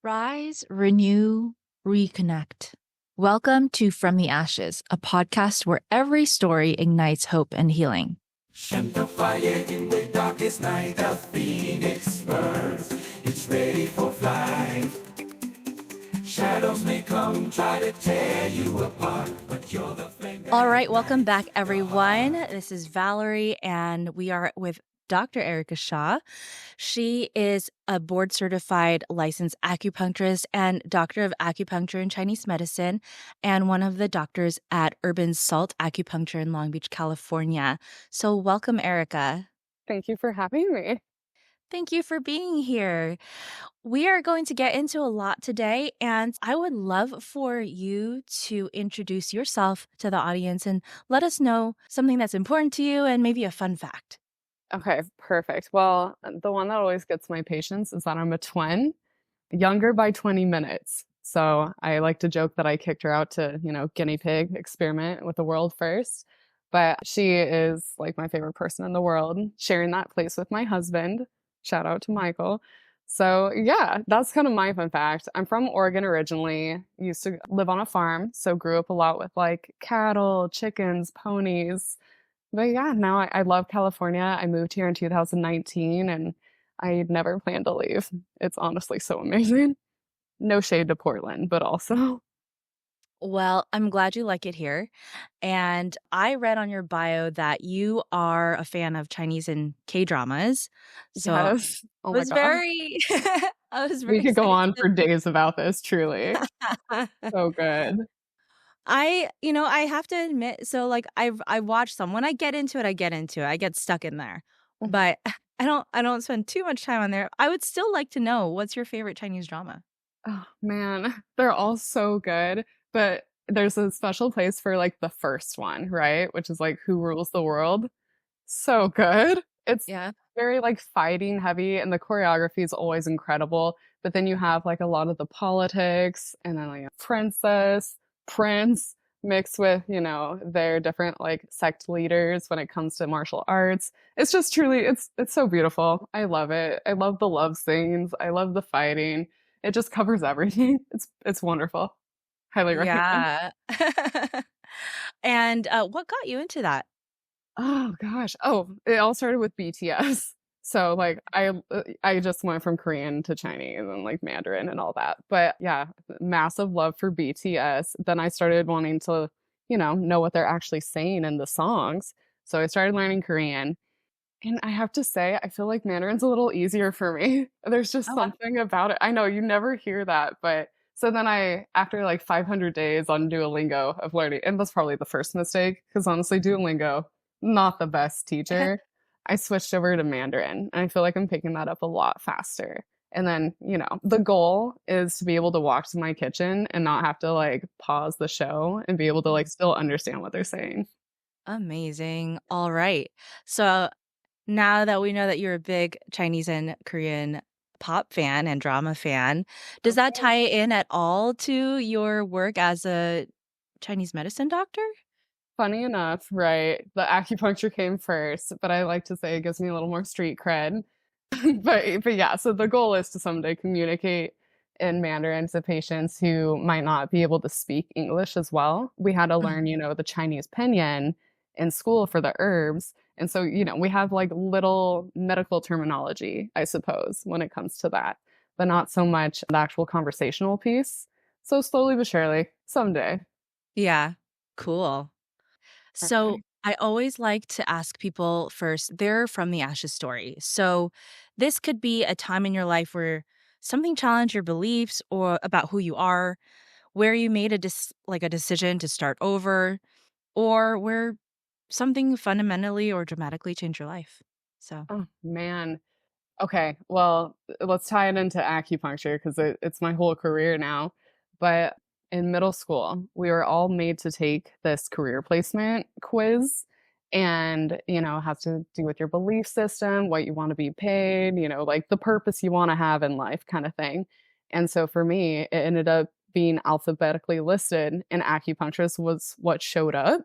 Rise, renew, reconnect. Welcome to From the Ashes, a podcast where every story ignites hope and healing. And the fire in the darkest night, the phoenix burns. It's ready for flight. Shadows may come, try to tear you apart, but you're the flame. All right, welcome back, everyone. This is Valerie, and we are with Dr. Erika Shah. She is a board-certified licensed acupuncturist and doctor of acupuncture and Chinese medicine, and one of the doctors at Urban Salt Acupuncture in Long Beach, California. So welcome, Erika. Thank you for having me. Thank you for being here. We are going to get into a lot today, and I would love for you to introduce yourself to the audience and let us know something that's important to you and maybe a fun fact. Okay, perfect. Well, the one that always gets my patients is that I'm a twin, younger by 20 minutes. So I like to joke that I kicked her out to, guinea pig experiment with the world first. But she is like my favorite person in the world, sharing that place with my husband. Shout out to Michael. So yeah, that's kind of my fun fact. I'm from Oregon originally, used to live on a farm, so grew up a lot with like cattle, chickens, ponies. But yeah, now I love California. I moved here in 2019 and I never plan to leave. It's honestly so amazing. No shade to Portland, but also. Well, I'm glad you like it here. And I read on your bio that you are a fan of Chinese and K-dramas. So Yes. Oh my God. I was We very could go on excited. for days about this, truly. So good. I have to admit, so like I watched some. When I get into it, I get into it. I get stuck in there. But I don't spend too much time on there. I would still like to know, what's your favorite Chinese drama? Oh man, they're all so good. But there's a special place for like the first one, right? Which is like Who Rules the World. So good. It's Yeah. very like fighting heavy and the choreography is always incredible. But then you have like a lot of the politics and then like a princess, prince mixed with, their different like sect leaders when it comes to martial arts. It's just truly it's so beautiful. I love it. I love the love scenes. I love the fighting. It just covers everything. It's wonderful. Highly recommend. Yeah. And what got you into that? Oh gosh. Oh, it all started with BTS. So like I just went from Korean to Chinese and like Mandarin and all that. But yeah, massive love for BTS. Then I started wanting to, know what they're actually saying in the songs. So I started learning Korean. And I have to say, I feel like Mandarin's a little easier for me. There's just Oh, wow. something about it. I know you never hear that, but so then after like 500 days on Duolingo of learning, and that's probably the first mistake, because honestly, Duolingo, not the best teacher. I switched over to Mandarin, and I feel like I'm picking that up a lot faster. And then, the goal is to be able to walk to my kitchen and not have to like pause the show and be able to like still understand what they're saying. Amazing. All right. So now that we know that you're a big Chinese and Korean pop fan and drama fan, does that Okay. tie in at all to your work as a Chinese medicine doctor? Funny enough, right? The acupuncture came first, but I like to say it gives me a little more street cred. But yeah, so the goal is to someday communicate in Mandarin to patients who might not be able to speak English as well. We had to learn, the Chinese pinyin in school for the herbs. And so, we have like little medical terminology, I suppose, when it comes to that, but not so much the actual conversational piece. So slowly but surely, someday. Yeah. Cool. So I always like to ask people first their From the Ashes story. So this could be a time in your life where something challenged your beliefs or about who you are, where you made a decision to start over, or where something fundamentally or dramatically changed your life. So, Oh man. Okay, well, let's tie it into acupuncture because it's my whole career now. But in middle school, we were all made to take this career placement quiz. And, it has to do with your belief system, what you want to be paid, like the purpose you want to have in life kind of thing. And so for me, it ended up being alphabetically listed, and acupuncturist was what showed up.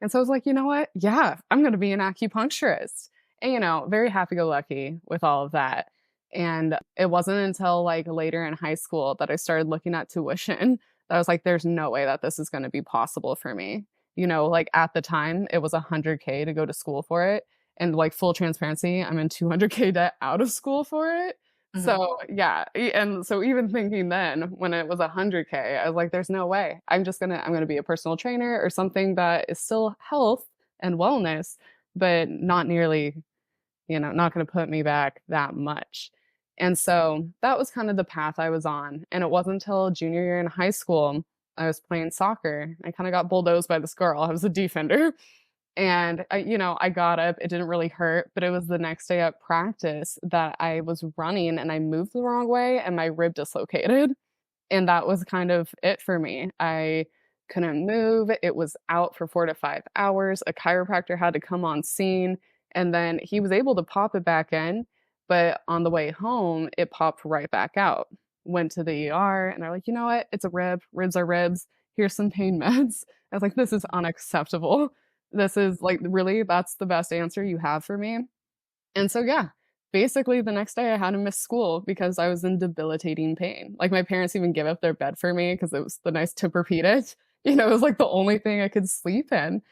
And so I was like, you know what? Yeah, I'm going to be an acupuncturist. And, very happy go lucky with all of that. And it wasn't until like later in high school that I started looking at tuition that I was like, there's no way that this is going to be possible for me. Like at the time, it was 100K to go to school for it. And like full transparency, I'm in 200K debt out of school for it. Mhm. So yeah, and so even thinking then when it was 100K, I was like, there's no way. I'm gonna be a personal trainer or something that is still health and wellness, but not nearly, not going to put me back that much. And so that was kind of the path I was on. And it wasn't until junior year in high school, I was playing soccer. I kind of got bulldozed by this girl. I was a defender. And I got up. It didn't really hurt, but it was the next day at practice that I was running and I moved the wrong way and my rib dislocated. And that was kind of it for me. I couldn't move. It was out for 4 to 5 hours. A chiropractor had to come on scene, and then he was able to pop it back in, but on the way home, it popped right back out. Went to the ER, and they're like, "You know what? It's a rib. Ribs are ribs. Here's some pain meds." I was like, "This is unacceptable. This is like, really, that's the best answer you have for me?" And so, yeah, basically the next day I had to miss school because I was in debilitating pain. Like my parents even gave up their bed for me because it was the nice Tempur-Pedic. It was like the only thing I could sleep in.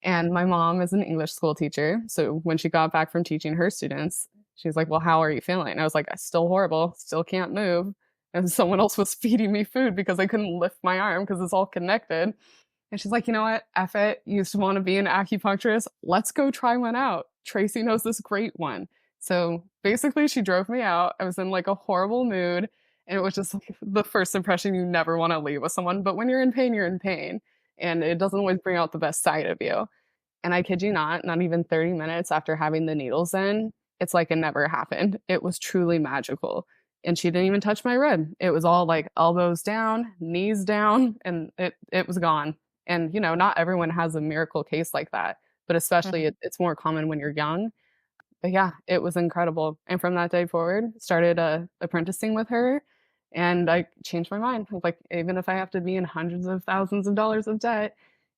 And my mom is an English school teacher. So when she got back from teaching her students, she's like, "Well, how are you feeling?" And I was like, "Still horrible, still can't move." And someone else was feeding me food because I couldn't lift my arm because it's all connected. And she's like, "You know what? Eff it. You used to want to be an acupuncturist. Let's go try one out. Tracy knows this great one." So basically, she drove me out. I was in like a horrible mood. And it was just like the first impression you never want to leave with someone. But when you're in pain, you're in pain. And it doesn't always bring out the best side of you. And I kid you not even 30 minutes after having the needles in, it's like it never happened. It was truly magical. And she didn't even touch my rib. It was all like elbows down, knees down, and it was gone. And not everyone has a miracle case like that, but especially Mhm. it's more common when you're young. But yeah, it was incredible. And from that day forward, started apprenticing with her, and I changed my mind. I was like, even if I have to be in hundreds of thousands of dollars of debt,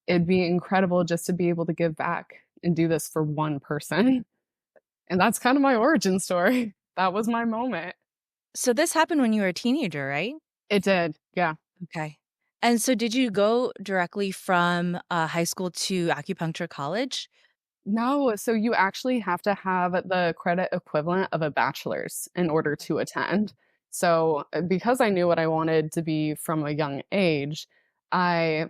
it'd be incredible just to be able to give back and do this for one person. And that's kind of my origin story. That was my moment. So this happened when you were a teenager, right? It did. Yeah. Okay. And so did you go directly from, high school to acupuncture college? No, so you actually have to have the credit equivalent of a bachelor's in order to attend. So, because I knew what I wanted to be from a young age, I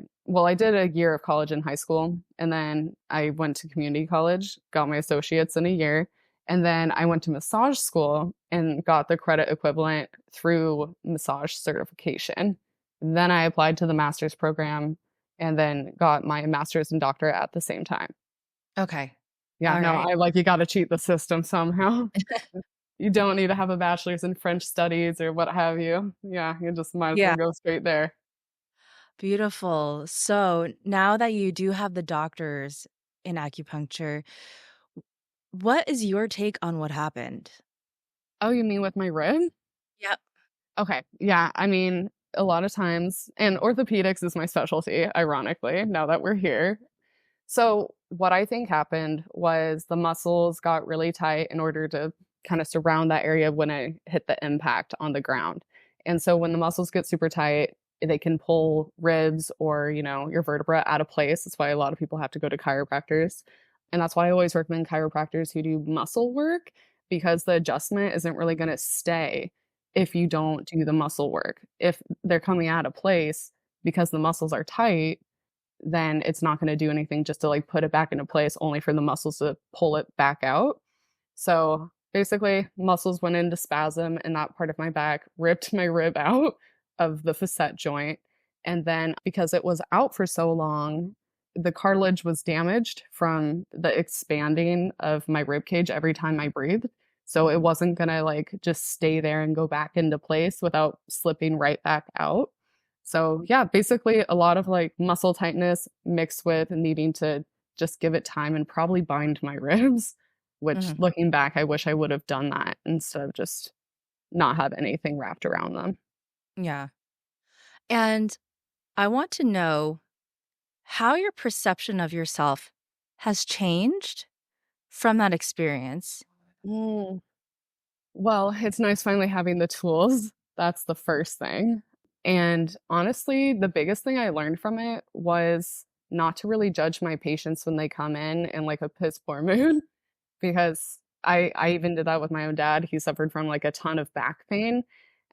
did a year of college in high school, and then I went to community college, got my associates in a year, and then I went to massage school and got the credit equivalent through massage certification. Then I applied to the master's program and then got my master's and doctorate at the same time. Okay. Yeah, no, Alright. I like you gotta cheat the system somehow. You don't need to have a bachelor's in French studies or what have you. Yeah, you just might as well Yeah. go straight there. Beautiful. So now that you do have the doctors in acupuncture, what is your take on what happened? Oh, you mean with my rib? Yep. Okay, yeah, I mean, a lot of times and orthopedics is my specialty, ironically, now that we're here. So, what I think happened was the muscles got really tight in order to kind of surround that area when I hit the impact on the ground. And so, when the muscles get super tight, they can pull ribs or, your vertebra out of place. That's why a lot of people have to go to chiropractors. And that's why I always recommend chiropractors who do muscle work because the adjustment isn't really going to stay if you don't do the muscle work. If they're coming out of place because the muscles are tight, then it's not gonna do anything just to, like, put it back into place only for the muscles to pull it back out. So, basically, muscles went into spasm in that part of my back, ripped my rib out of the facet joint, and then because it was out for so long, the cartilage was damaged from the expanding of my rib cage every time I breathed, so it wasn't gonna, like, just stay there and go back into place without slipping right back out. So, yeah, basically a lot of, like, muscle tightness mixed with needing to just give it time and probably bind my ribs, which Mhm. looking back, I wish I would have done that instead of just not have anything wrapped around them. Yeah. And I want to know how your perception of yourself has changed from that experience. Mm. Well, it's nice finally having the tools. That's the first thing. And honestly, the biggest thing I learned from it was not to really judge my patients when they come in like a piss poor mood because I even did that with my own dad. He suffered from like a ton of back pain.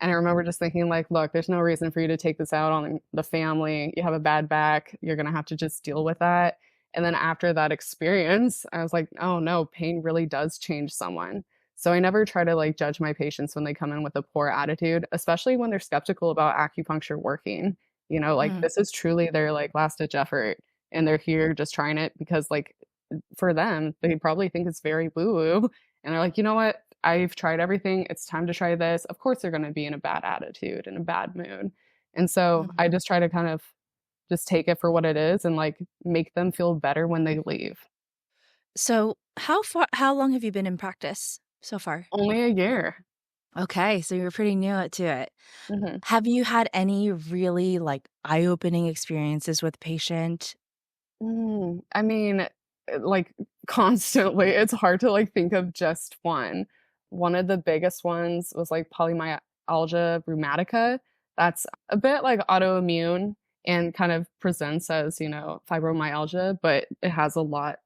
And I remember just thinking like, look, there's no reason for you to take this out on the family. You have a bad back. You're going to have to just deal with that. And then after that experience, I was like, oh no, pain really does change someone. So I never try to like judge my patients when they come in with a poor attitude, especially when they're skeptical about acupuncture working. Like Mm, this is truly their like last ditch effort and they're here just trying it because like for them, they probably think it's very woo woo. And they're like, you know what? I've tried everything. It's time to try this. Of course, they're going to be in a bad attitude and a bad mood. And so I mhm. just try to kind of just take it for what it is and like make them feel better when they leave. So, how long have you been in practice so far? Only a year. Okay, so you're pretty new to it. Mhm. Have you had any really, like, eye-opening experiences with patient? I mean, like constantly, it's hard to like think of just one. One of the biggest ones was like polymyalgia rheumatica. That's a bit like autoimmune and kind of presents as, fibromyalgia, but it has a lot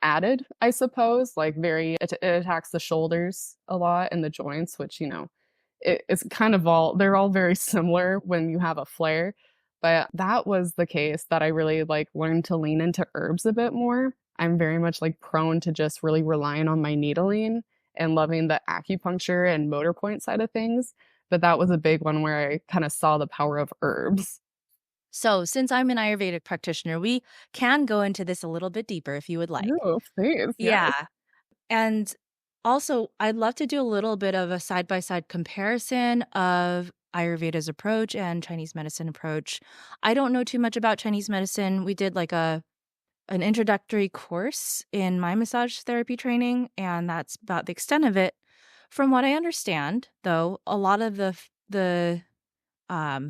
added, I suppose. Like it attacks the shoulders a lot and the joints, which, it's kind of they're all very similar when you have a flare. But that was the case that I really like learned to lean into herbs a bit more. I'm very much like prone to just really relying on my needling and loving the acupuncture and motor point side of things. But that was a big one where I kind of saw the power of herbs. So, since I'm an Ayurvedic practitioner, we can go into this a little bit deeper if you would like. Oh, please, yes. Yeah, and also, I'd love to do a little bit of a side-by-side comparison of Ayurveda's approach and Chinese medicine approach. I don't know too much about Chinese medicine. We did, like, an introductory course in my massage therapy training, and that's about the extent of it. From what I understand, though, a lot of the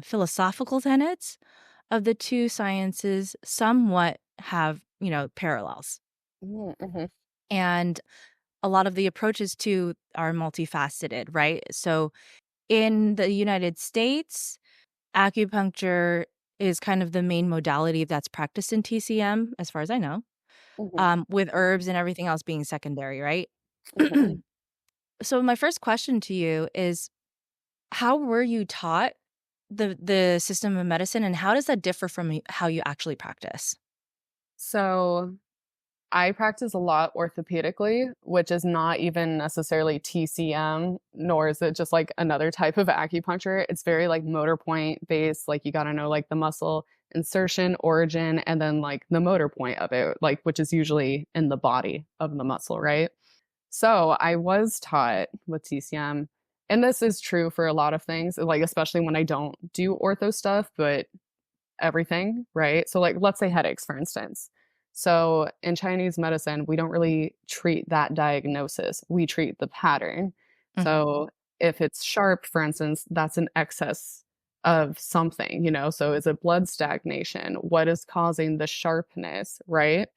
philosophical tenets of the two sciences somewhat have, parallels. Mm-hmm. And a lot of the approaches too are multifaceted, right? So in the United States, acupuncture is kind of the main modality that's practiced in TCM, as far as I know, Hmm. with herbs and everything else being secondary, right? Hmm. So my first question to you is, how were you taught the system of medicine, and how does that differ from how you actually practice? So I practice a lot orthopedically, which is not even necessarily TCM, nor is it just like another type of acupuncture. It's very like motor point based. Like you got to know like the muscle insertion, origin, and then like the motor point of it, like which is usually in the body of the muscle, right? So I was taught with TCM, and this is true for a lot of things, like especially when I don't do ortho stuff, but everything, right? So, like, let's say headaches, for instance. So, in Chinese medicine, we don't really treat that diagnosis, we treat the pattern. Mhm, So, if it's sharp, for instance, that's an excess of something, So, is it blood stagnation? What is causing the sharpness, right?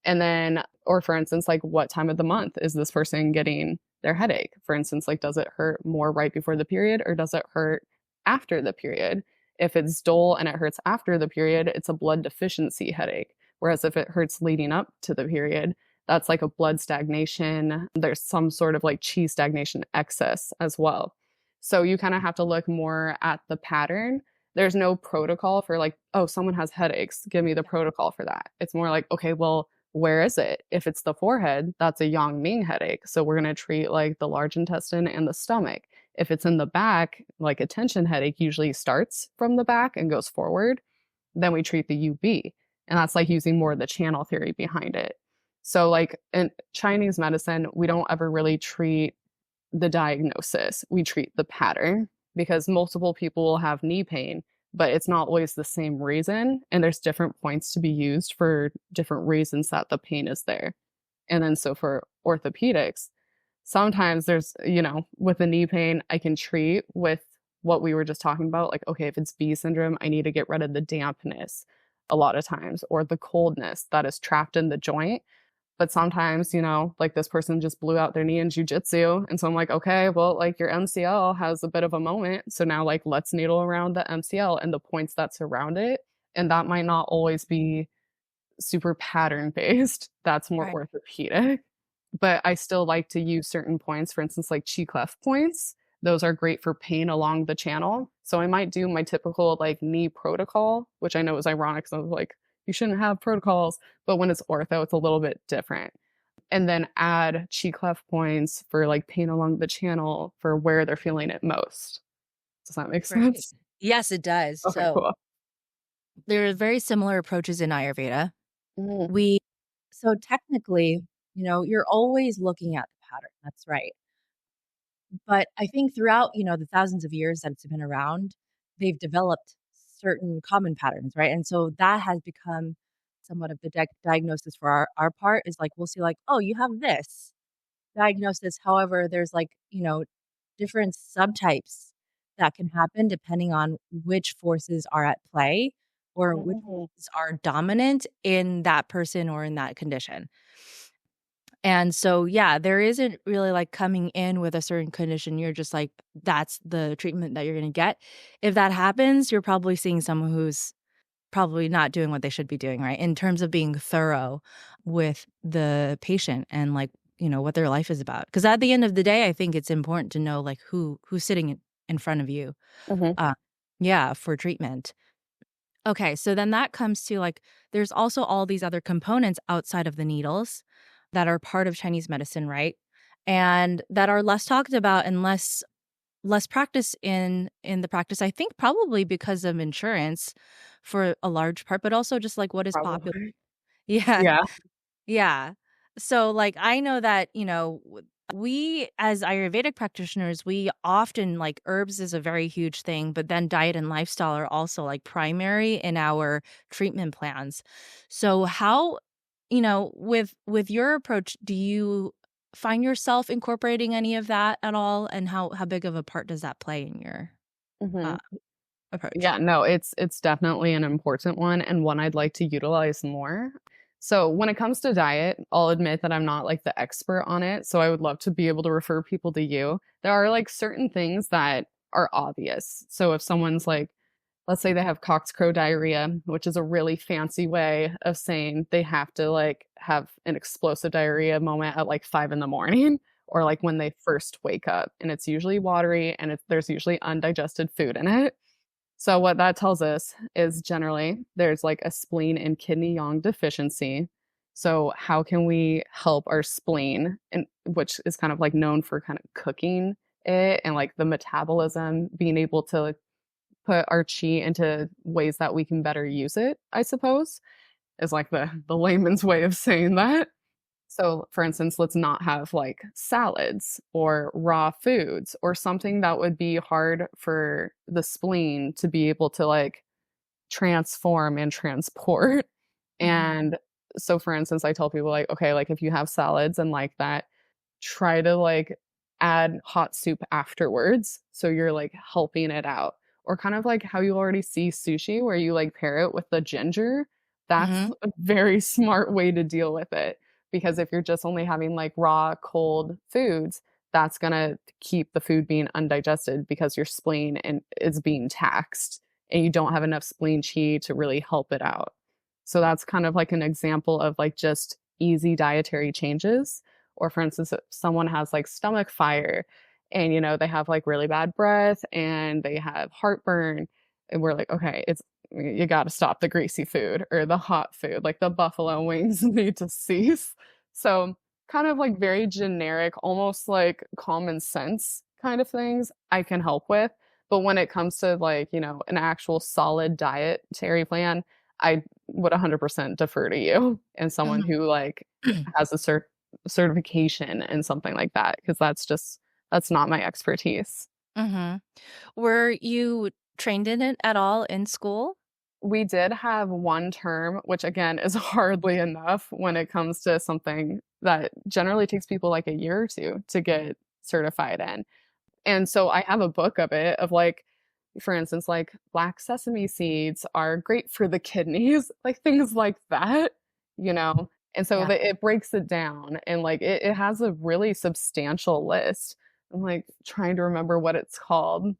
And then, or for instance, like what time of the month is this person getting their headache? For instance, like does it hurt more right before the period or does it hurt after the period? If it's dull and it hurts after the period, it's a blood deficiency headache. Whereas if it hurts leading up to the period, that's like a blood stagnation. There's some sort of like chi stagnation excess as well. So you kind of have to look more at the pattern. There's no protocol for like, oh, someone has headaches. Give me the protocol for that. It's more like, okay, well, where is it? If it's the forehead, that's a yang ming headache. So we're going to treat like the large intestine and the stomach. If it's in the back, like a tension headache usually starts from the back and goes forward, then we treat the UB. And that's like using more of the channel theory behind it. So, like in Chinese medicine, we don't ever really treat the diagnosis, we treat the pattern because multiple people will have knee pain, but it's not always the same reason. And there's different points to be used for different reasons that the pain is there. And then, so for orthopedics, sometimes there's, with the knee pain, I can treat with what we were just talking about. Like, okay, if it's B syndrome, I need to get rid of the dampness a lot of times or the coldness that is trapped in the joint. But sometimes, like this person just blew out their knee in jujitsu. And so I'm like, okay, well, like your MCL has a bit of a moment. So now, like, let's needle around the MCL and the points that surround it. And that might not always be super pattern based. That's more Right. orthopedic. But I still like to use certain points, for instance, like chi clef points. Those are great for pain along the channel. So I might do my typical like knee protocol, which I know is ironic because I was like, you shouldn't have protocols. But when it's ortho, it's a little bit different. And then add chi clef points for like pain along the channel for where they're feeling it most. Does that make Great. sense? Yes, it does. Okay, So cool. there are very similar approaches in Ayurveda. Mhm. We so technically, you're always looking at the pattern. That's right. But I think throughout, the thousands of years that it's been around, they've developed certain common patterns, right? And so that has become somewhat of the diagnosis for our part is like we'll see like, oh, you have this diagnosis. However, there's like, different subtypes that can happen depending on which forces are at play or which Mhm. forces are dominant in that person or in that condition. And so, yeah, there isn't really like coming in with a certain condition. You're just like, that's the treatment that you're going to get. If that happens, you're probably seeing someone who's probably not doing what they should be doing, right? In terms of being thorough with the patient and like, what their life is about. Because at the end of the day, I think it's important to know like who's sitting in front of you. Mhm. Uh, yeah, for treatment. Okay, so then that comes to like, there's also all these other components outside of the needles that are part of Chinese medicine, right? And that are less talked about and less practiced in the practice. I think probably because of insurance for a large part, but also just like what is popular. Probably. Yeah. Yeah. Yeah. So, like, I know that, we as Ayurvedic practitioners, we often like herbs is a very huge thing, but then diet and lifestyle are also like primary in our treatment plans. So, how, with your approach, do you find yourself incorporating any of that at all? And how big of a part does that play in your uh, Mhm. approach? Yeah, no, it's definitely an important one and one I'd like to utilize more. So when it comes to diet, I'll admit that I'm not like the expert on it, so I would love to be able to refer people to you. There are like certain things that are obvious. So if someone's like, let's say they have coxcrow diarrhea, which is a really fancy way of saying they have to like have an explosive diarrhea moment at like 5 in the morning or like when they first wake up, and it's usually watery and there's usually undigested food in it. So what that tells us is generally there's like a spleen and kidney yang deficiency. So how can we help our spleen, and which is kind of like known for kind of cooking it and like the metabolism, being able to like, put our chi into ways that we can better use it, I suppose, is like the layman's way of saying that. So, for instance, let's not have like salads or raw foods or something that would be hard for the spleen to be able to like transform and transport. Hmm. And so, for instance, I tell people, like, okay, like if you have salads and like that, try to like add hot soup afterwards. So you're like helping it out. Or kind of like how you already see sushi, where you like pair it with the ginger. That's Hmm. a very smart way to deal with it. Because if you're just only having like raw, cold foods, that's going to keep the food being undigested because your spleen and is being taxed and you don't have enough spleen chi to really help it out. So that's kind of like an example of like just easy dietary changes. Or for instance, if someone has like stomach fire and they have like really bad breath and they have heartburn, and we're like, okay, it's you got to stop the greasy food or the hot food, like the buffalo wings need to cease. So kind of like very generic, almost like common sense kind of things I can help with. But when it comes to like, an actual solid dietary plan, I would 100% defer to you and someone who like has a certification and something like that, because that's not my expertise. Hmm. Were you trained in it at all in school? We did have one term, which again is hardly enough when it comes to something that generally takes people like a year or two to get certified in. And so I have a book of it, of like, for instance, like black sesame seeds are great for the kidneys, like things like that, you know. And so Yeah. it breaks it down and like it has a really substantial list. I'm like trying to remember what it's called. I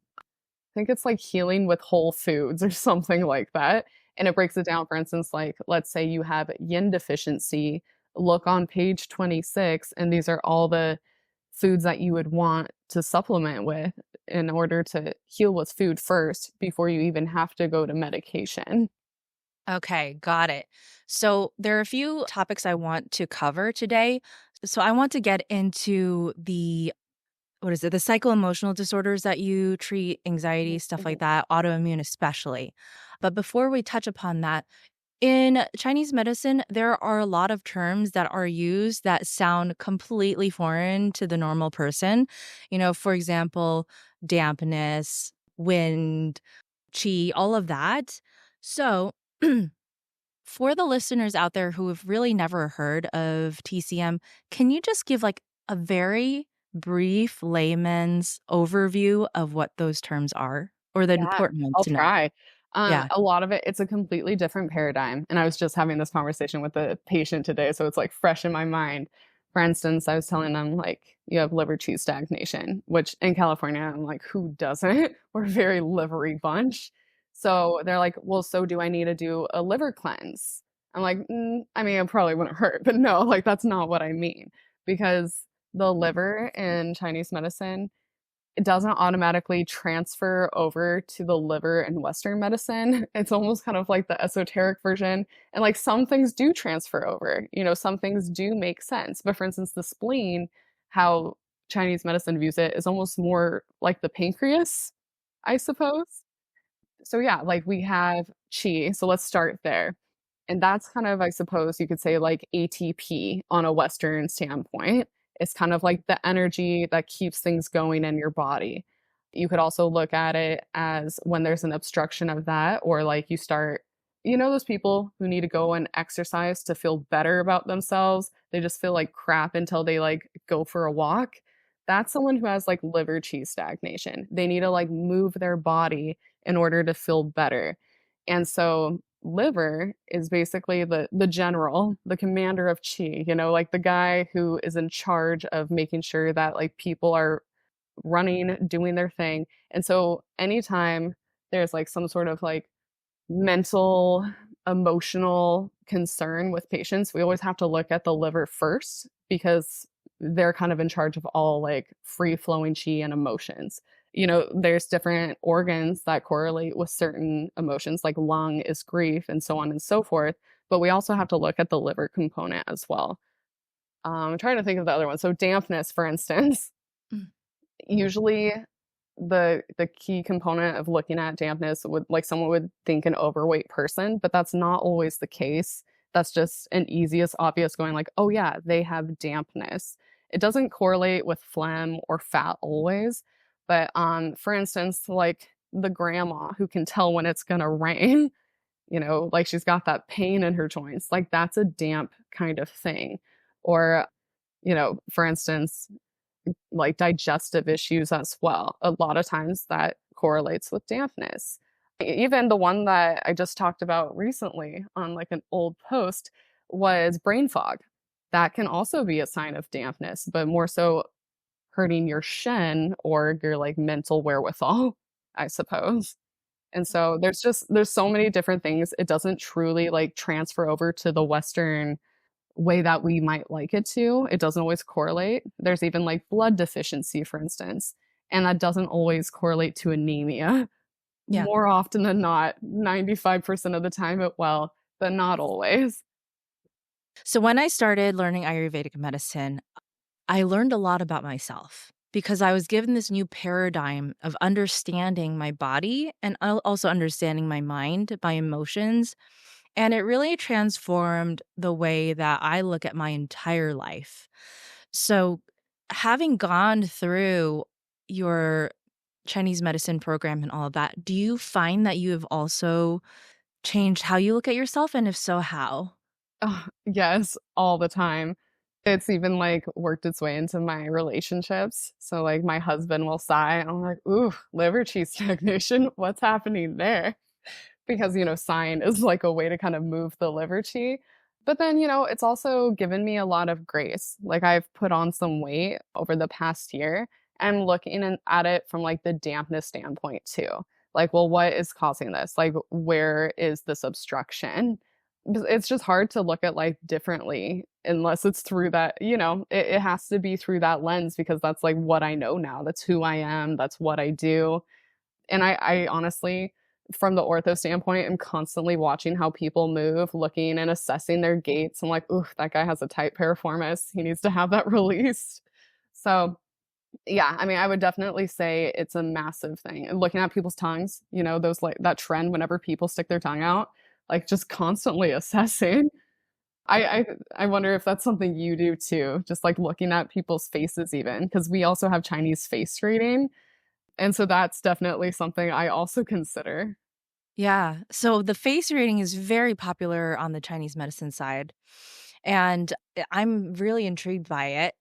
think it's like healing with whole foods or something like that. And it breaks it down, for instance, like let's say you have yin deficiency, look on page 26, and these are all the foods that you would want to supplement with in order to heal with food first before you even have to go to medication. Okay, got it. So there are a few topics I want to cover today. So I want to get into the what is it? The psycho-emotional disorders that you treat, anxiety, stuff like Mhm. that, autoimmune especially. But before we touch upon that, in Chinese medicine, there are a lot of terms that are used that sound completely foreign to the normal person. For example, dampness, wind, chi, all of that. So, for the listeners out there who have really never heard of TCM, can you just give like a very brief layman's overview of what those terms are or the Yeah, important ones I'll to know? try. Yeah. A lot of it, it's a completely different paradigm. And I was just having this conversation with a patient today, so it's like fresh in my mind. For instance, I was telling them like you have liver cheese stagnation, which in California, I'm like, who doesn't? We're a very livery bunch. So they're like, well, so do I need to do a liver cleanse? I'm like, I mean, it probably wouldn't hurt, but no, like that's not what I mean. Because the liver in Chinese medicine it doesn't automatically transfer over to the liver in Western medicine. It's almost kind of like the esoteric version. And like some things do transfer over, some things do make sense. But for instance, the spleen, how Chinese medicine views it is almost more like the pancreas, I suppose. So yeah, like we have chi. So let's start there. And that's kind of, I suppose you could say like ATP on a Western standpoint. It's kind of like the energy that keeps things going in your body. You could also look at it as when there's an obstruction of that, or like you start, those people who need to go and exercise to feel better about themselves. They just feel like crap until they like go for a walk. That's someone who has like liver cheese stagnation. They need to like move their body in order to feel better. And so liver is basically the general, the commander of chi, like the guy who is in charge of making sure that like people are running, doing their thing. And so anytime there's like some sort of like mental, emotional concern with patients, we always have to look at the liver first because they're kind of in charge of all like free flowing chi and emotions. There's different organs that correlate with certain emotions, like lung is grief and so on and so forth. But we also have to look at the liver component as well. I'm trying to think of the other one. So dampness, for instance, Mm. usually the key component of looking at dampness would like someone would think an overweight person, but that's not always the case. That's just an easiest obvious going like, oh yeah, they have dampness. It doesn't correlate with phlegm or fat always, but for instance, like the grandma who can tell when it's gonna rain, like she's got that pain in her joints, like that's a damp kind of thing. Or, for instance, like digestive issues as well. A lot of times that correlates with dampness. Even the one that I just talked about recently on like an old post was brain fog. That can also be a sign of dampness, but more so hurting your shen or your like mental wherewithal, I suppose. And so there's so many different things. It doesn't truly like transfer over to the Western way that we might like it to. It doesn't always correlate. There's even like blood deficiency, for instance, and that doesn't always correlate to anemia. Yeah. More often than not, 95% of the time it will, but not always. So when I started learning Ayurvedic medicine, I learned a lot about myself because I was given this new paradigm of understanding my body and also understanding my mind, my emotions. And it really transformed the way that I look at my entire life. So, having gone through your Chinese medicine program and all of that, do you find that you have also changed how you look at yourself? And if so, how? Oh, yes, all the time. It's even like worked its way into my relationships. So like my husband will sigh and I'm like, ooh, liver cheese stagnation. What's happening there? Because, sighing is like a way to kind of move the liver chi. But then, it's also given me a lot of grace. Like I've put on some weight over the past year and looking at it from like the dampness standpoint too. Like, well, what is causing this? Like, where is this obstruction? Because it's just hard to look at life differently unless it's through that, it has to be through that lens because that's like what I know now. That's who I am. That's what I do. And I honestly, from the ortho standpoint, am constantly watching how people move, looking and assessing their gaits. I'm like, ooh, that guy has a tight piriformis. He needs to have that released. So yeah, I mean, I would definitely say it's a massive thing. And looking at people's tongues, those like that trend whenever people stick their tongue out, like just constantly assessing. I wonder if that's something you do too, just like looking at people's faces even, because we also have Chinese face reading. And so that's definitely something I also consider. Yeah. So the face reading is very popular on the Chinese medicine side. And I'm really intrigued by it.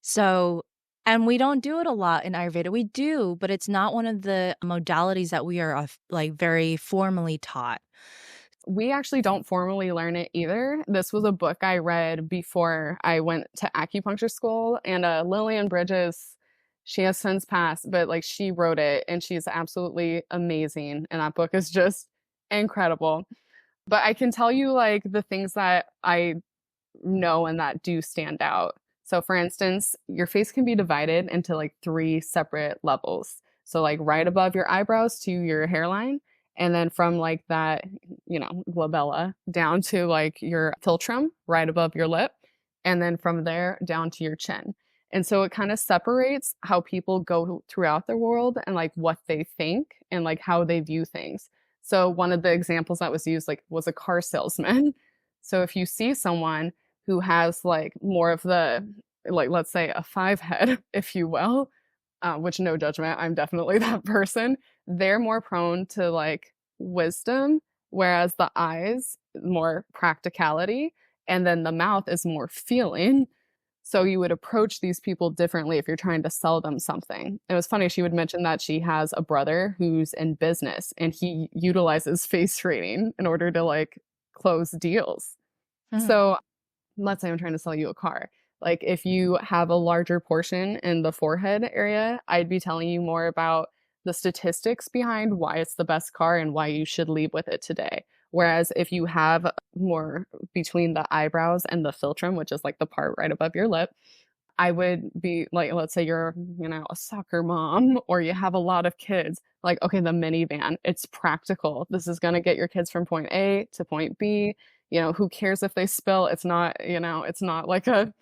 So, and we don't do it a lot in Ayurveda. We do, but it's not one of the modalities that we are like very formally taught. We actually don't formally learn it either. This was a book I read before I went to acupuncture school, and Lillian Bridges, she has since passed, but like she wrote it and she's absolutely amazing. And that book is just incredible. But I can tell you like the things that I know and that do stand out. So for instance, your face can be divided into like 3 separate levels. So like right above your eyebrows to your hairline. And then from like that, glabella down to like your philtrum right above your lip. And then from there down to your chin. And so it kind of separates how people go throughout the world and like what they think and like how they view things. So one of the examples that was used like was a car salesman. So if you see someone who has like more of the, like, let's say a 5 head, if you will, which no judgment, I'm definitely that person. They're more prone to like wisdom, whereas the eyes, more practicality, and then the mouth is more feeling. So you would approach these people differently if you're trying to sell them something. It was funny, she would mention that she has a brother who's in business and he utilizes face reading in order to like close deals. Mhm. So let's say I'm trying to sell you a car. Like if you have a larger portion in the forehead area, I'd be telling you more about the statistics behind why it's the best car and why you should leave with it today. Whereas if you have more between the eyebrows and the philtrum, which is like the part right above your lip, I would be like, let's say you're, a soccer mom or you have a lot of kids, like, okay, the minivan, it's practical. This is going to get your kids from point A to point B. Who cares if they spill? It's not, it's not like a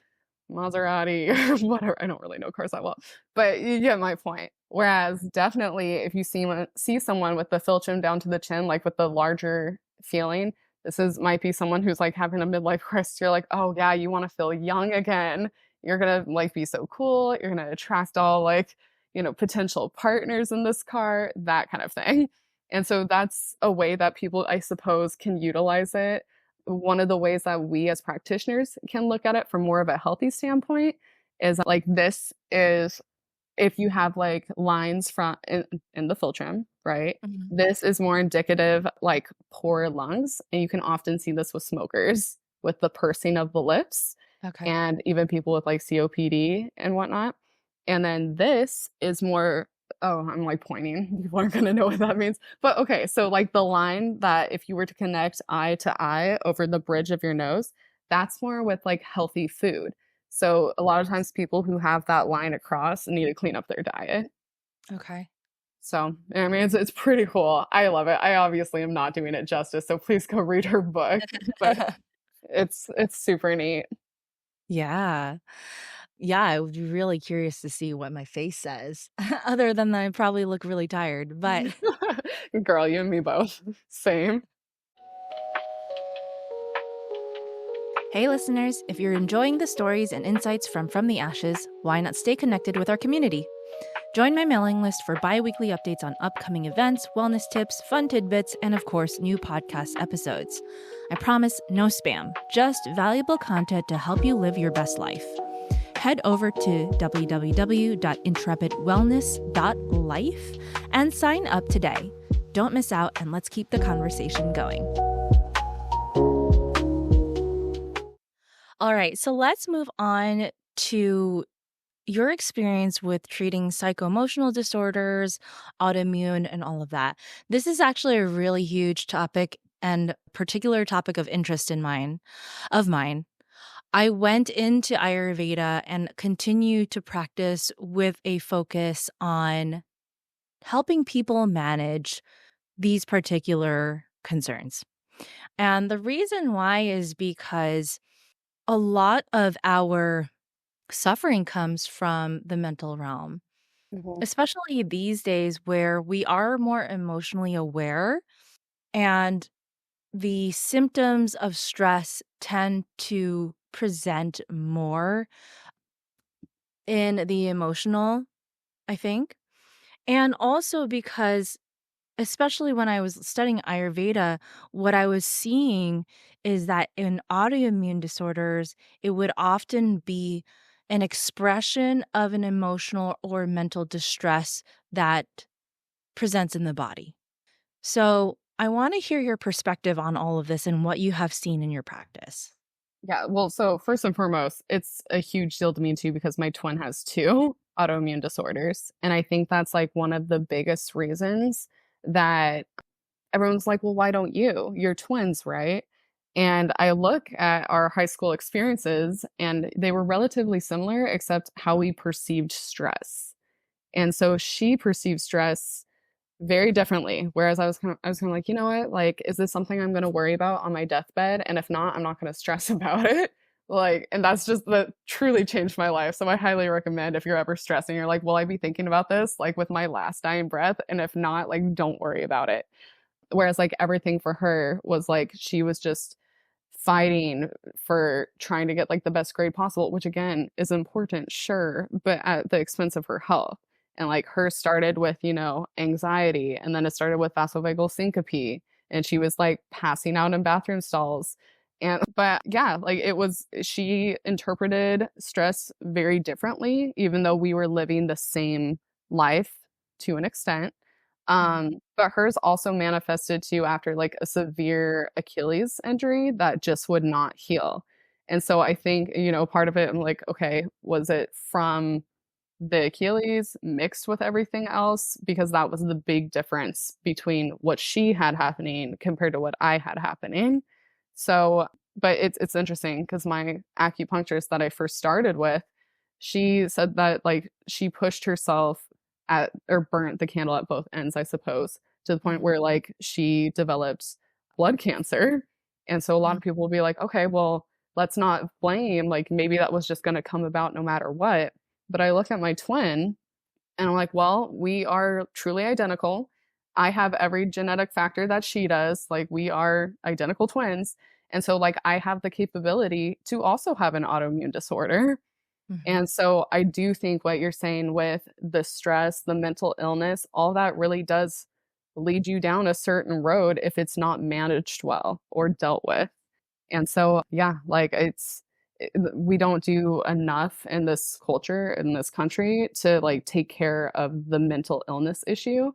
Maserati or whatever. I don't really know cars that well, but you get my point. Whereas definitely if you see someone with the philtrum down to the chin, like with the larger feeling, might be someone who's like having a midlife crisis. You're like, oh yeah, you want to feel young again. You're going to like be so cool. You're going to attract all like, potential partners in this car, that kind of thing. And so that's a way that people, I suppose, can utilize it. One of the ways that we as practitioners can look at it from more of a healthy standpoint is like this is if you have like lines from in the philtrum, right? Mhm. This is more indicative like poor lungs. And you can often see this with smokers with the pursing of the lips Okay. and even people with like COPD and whatnot. And then this is more, oh, I'm like pointing. People aren't going to know what that means. But okay, so like the line that if you were to connect eye to eye over the bridge of your nose, that's more with like healthy food. So a lot of times people who have that line across need to clean up their diet. Okay. So, I mean, it's pretty cool. I love it. I obviously am not doing it justice, so please go read her book. But it's super neat. Yeah. Yeah, I would be really curious to see what my face says, other than that I probably look really tired, but Girl, you and me both. Same. hey, listeners, if you're enjoying the stories and insights from the Ashes, why not stay connected with our community? Join my mailing list for bi-weekly updates on upcoming events, wellness tips, fun tidbits, and of course, new podcast episodes. I promise no spam, just valuable content to help you live your best life. Head over to www.intrepidwellness.life and sign up today. Don't miss out, and let's keep the conversation going. All right, so let's move on to your experience with treating psycho-emotional disorders, autoimmune, and all of that. This is actually a really huge topic and particular topic of interest of mine. I went into Ayurveda and continue to practice with a focus on helping people manage these particular concerns. And the reason why is because a lot of our suffering comes from the mental realm, Mhm. especially these days where we are more emotionally aware and the symptoms of stress tend to present more in the emotional, I think. And also because, especially when I was studying Ayurveda, what I was seeing is that in autoimmune disorders, it would often be an expression of an emotional or mental distress that presents in the body. So I want to hear your perspective on all of this and what you have seen in your practice. Yeah, well, so first and foremost, it's a huge deal to me too because my twin has two autoimmune disorders. And I think that's like one of the biggest reasons that everyone's like, well, why don't you? You're twins, right? And I look at our high school experiences and they were relatively similar, except how we perceived stress. And so she perceived stress very differently. Whereas I was kind of like, you know what? Like, is this something I'm going to worry about on my deathbed? And if not, I'm not going to stress about it. Like, and that's just that truly changed my life. So I highly recommend if you're ever stressing, you're like, will I be thinking about this like with my last dying breath? And if not, like, don't worry about it. Whereas like everything for her was like she was just fighting for trying to get like the best grade possible, which again is important, sure, but at the expense of her health. And like hers started with, anxiety, and then it started with vasovagal syncope, and she was like passing out in bathroom stalls. And but yeah, like it was she interpreted stress very differently, even though we were living the same life to an extent. Mhm. But hers also manifested too after like a severe Achilles injury that just would not heal. And so I think, part of it, I'm like, okay, was it from the Achilles mixed with everything else? Because that was the big difference between what she had happening compared to what I had happening. So, but it's interesting because my acupuncturist that I first started with, she said that like she pushed herself at or burnt the candle at both ends, I suppose, to the point Mhm. where like she developed blood cancer. And so a lot Mhm. of people will be like, okay, well, let's not blame, like maybe that was just going to come about no matter what. But I look at my twin and I'm like, well, we are truly identical. I have every genetic factor that she does. Like, we are identical twins. And so, like, I have the capability to also have an autoimmune disorder. Mhm. And so, I do think what you're saying with the stress, the mental illness, all that really does lead you down a certain road if it's not managed well or dealt with. And so, yeah, like we don't do enough in this culture in this country to like take care of the mental illness issue.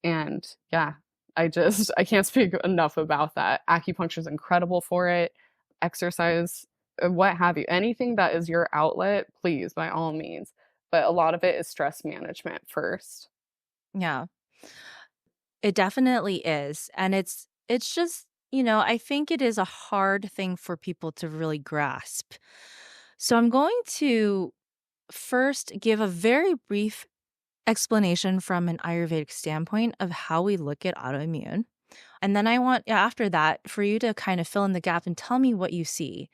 And yeah, I can't speak enough about that. Acupuncture is incredible for it. Exercise, what have you. Anything that is your outlet, please, by all means. But a lot of it is stress management first. Yeah, it definitely is. And it's just, I think it is a hard thing for people to really grasp. So I'm going to first give a very brief explanation from an Ayurvedic standpoint of how we look at autoimmune. And then I want, after that, for you to kind of fill in the gap and tell me what you see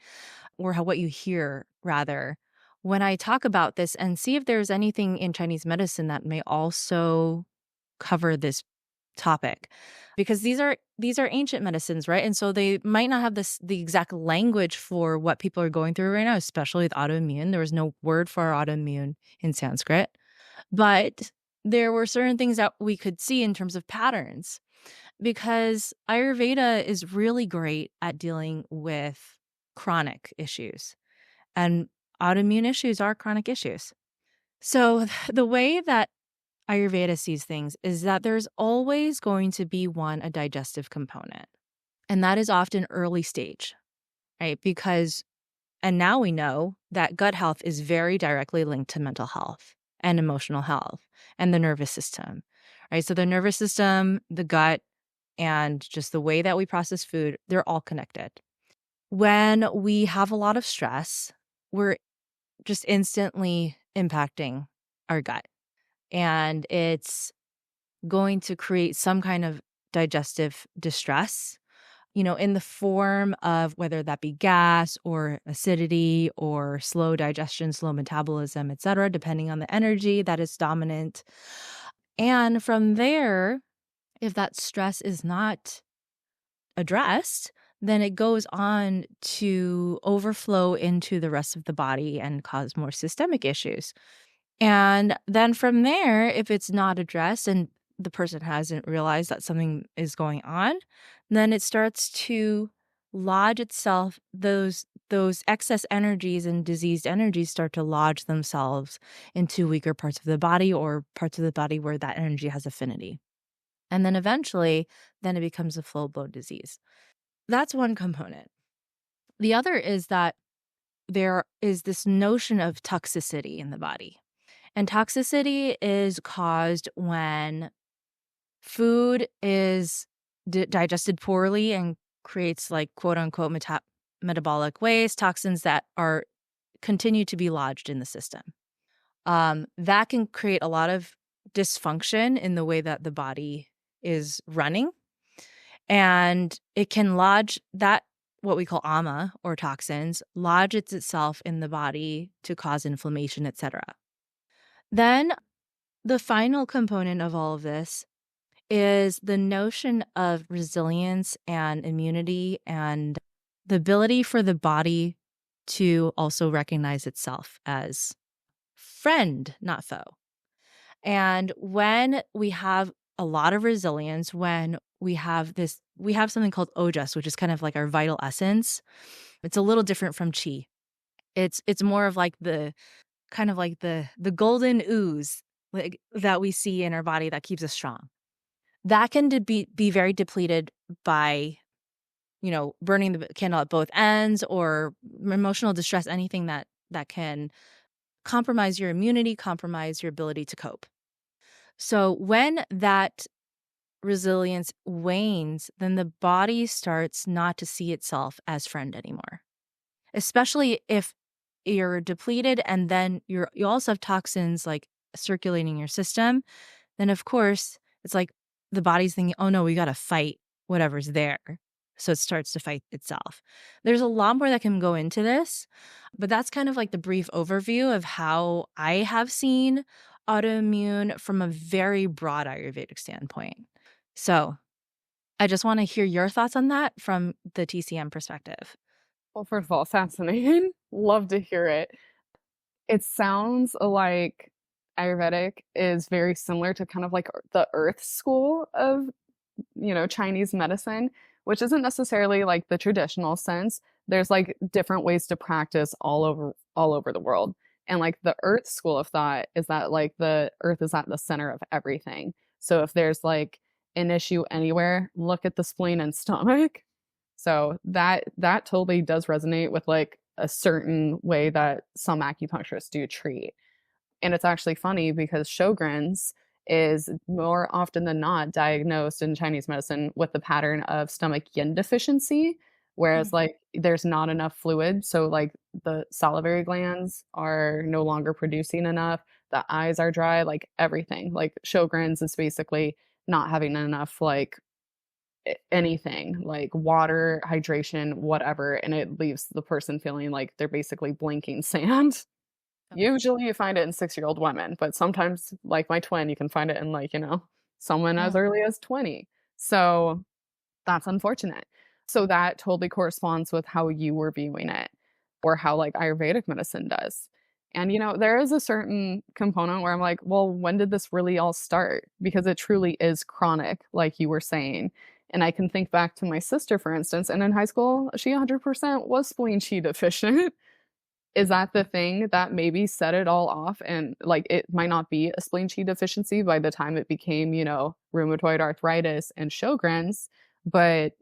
or what you hear, rather, when I talk about this and see if there's anything in Chinese medicine that may also cover this topic, because these are ancient medicines, right? And so they might not have the exact language for what people are going through right now, especially with autoimmune. There was no word for autoimmune in Sanskrit, but there were certain things that we could see in terms of patterns, because Ayurveda is really great at dealing with chronic issues, and autoimmune issues are chronic issues. So the way that Ayurveda sees things is that there's always going to be a digestive component. And that is often early stage, right? Because And now we know that gut health is very directly linked to mental health and emotional health and the nervous system, right? So the nervous system, the gut, and just the way that we process food, they're all connected. When we have a lot of stress, we're just instantly impacting our gut. And it's going to create some kind of digestive distress, in the form of whether that be gas or acidity or slow digestion, slow metabolism, et cetera, depending on the energy that is dominant. And from there, if that stress is not addressed, then it goes on to overflow into the rest of the body and cause more systemic issues. And then from there, if it's not addressed and the person hasn't realized that something is going on, then it starts to lodge itself, those excess energies and diseased energies start to lodge themselves into weaker parts of the body or parts of the body where that energy has affinity. And then eventually, then it becomes a full-blown disease. That's one component. The other is that there is this notion of toxicity in the body. And toxicity is caused when food is digested poorly and creates like quote unquote metabolic waste, toxins that are continue to be lodged in the system. That can create a lot of dysfunction in the way that the body is running. And it can lodge that, what we call ama or toxins, lodges itself in the body to cause inflammation, etc. Then the final component of all of this is the notion of resilience and immunity and the ability for the body to also recognize itself as friend, not foe. And when we have a lot of resilience, when we have something called ojas, which is kind of like our vital essence. It's a little different from chi. It's more of like the kind of like the golden ooze like that we see in our body that keeps us strong. That can be very depleted by, burning the candle at both ends or emotional distress, anything that can compromise your immunity, compromise your ability to cope. So when that resilience wanes, then the body starts not to see itself as friend anymore. Especially if you're depleted and then you also have toxins like circulating your system, then of course it's like the body's thinking, oh no, we got to fight whatever's there. So it starts to fight itself. There's a lot more that can go into this, but that's kind of like the brief overview of how I have seen autoimmune from a very broad Ayurvedic standpoint. So I just want to hear your thoughts on that from the TCM perspective. Well, first of all, fascinating. Love to hear it. It sounds like Ayurvedic is very similar to kind of like the earth school of, Chinese medicine, which isn't necessarily like the traditional sense. There's like different ways to practice all over the world. And like the earth school of thought is that like the earth is at the center of everything. So if there's like an issue anywhere, look at the spleen and stomach. So that totally does resonate with like a certain way that some acupuncturists do treat. And it's actually funny because Sjogren's is more often than not diagnosed in Chinese medicine with the pattern of stomach yin deficiency, whereas like there's not enough fluid. So like the salivary glands are no longer producing enough, the eyes are dry, like everything. Like Sjogren's is basically not having enough like anything like water, hydration, whatever, and it leaves the person feeling like they're basically blinking sand. Usually you find it in 6-year-old women, but sometimes like my twin, you can find it in like, someone as Yeah. early as 20. So that's unfortunate. So that totally corresponds with how you were viewing it or how like Ayurvedic medicine does. And there is a certain component where I'm like, well, when did this really all start? Because it truly is chronic, like you were saying. And I can think back to my sister, for instance, and in high school, she 100% was spleen chi deficient. Is that the thing that maybe set it all off? And like it might not be a spleen chi deficiency by the time it became, rheumatoid arthritis and Sjogren's, but